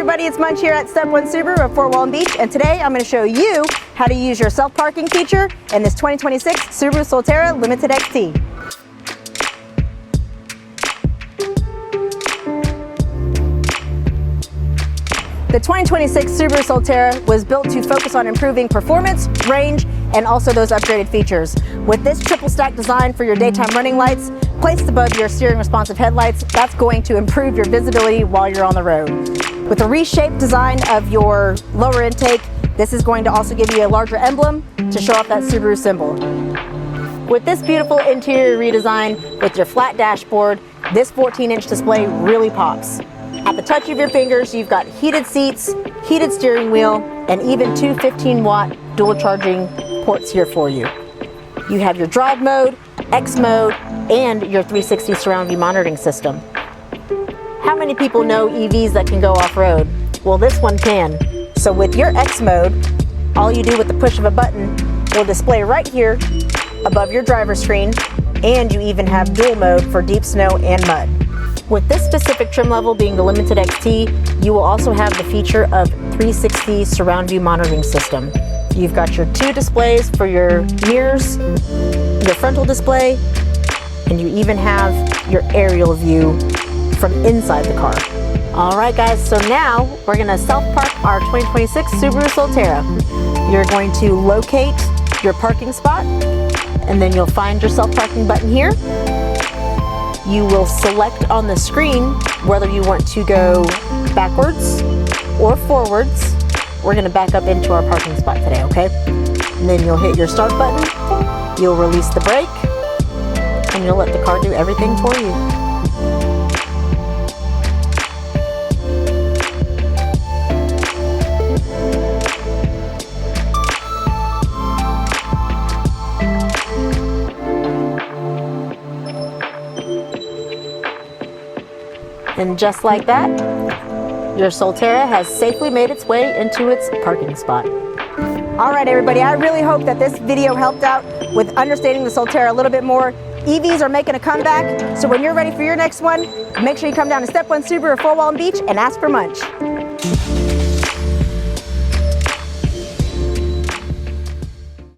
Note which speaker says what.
Speaker 1: everybody, it's Munch here at Step 1 Subaru of Fort Walton Beach, and today I'm going to show you how to use your self-parking feature in this 2026 Subaru Solterra Limited XT. The 2026 Subaru Solterra was built to focus on improving performance, range, and also those upgraded features. With this triple stack design for your daytime running lights, placed above your steering responsive headlights, that's going to improve your visibility while you're on the road. With the reshaped design of your lower intake, this is going to also give you a larger emblem to show off that Subaru symbol. With this beautiful interior redesign, with your flat dashboard, this 14-inch display really pops. At the touch of your fingers, you've got heated seats, heated steering wheel, and even two 15-watt dual charging ports here for you. You have your drive mode, X mode, and your 360 surround view monitoring system. How many people know EVs that can go off-road? Well, this one can. So with your X mode, all you do with the push of a button will display right here above your driver's screen, and you even have dual mode for deep snow and mud. With this specific trim level being the Limited XT, you will also have the feature of 360 surround view monitoring system. You've got your two displays for your mirrors, your frontal display, and you even have your aerial view from inside the car. All right guys, so now we're gonna self-park our 2026 Subaru Solterra. You're going to locate your parking spot, and then you'll find your self-parking button here. You will select on the screen whether you want to go backwards or forwards. We're gonna back up into our parking spot today, okay? And then you'll hit your start button, you'll release the brake, and you'll let the car do everything for you. And just like that, your Solterra has safely made its way into its parking spot. All right, everybody, I really hope that this video helped out with understanding the Solterra a little bit more. EVs are making a comeback, so when you're ready for your next one, make sure you come down to Step 1 Subaru of Fort Walton Beach and ask for Munch.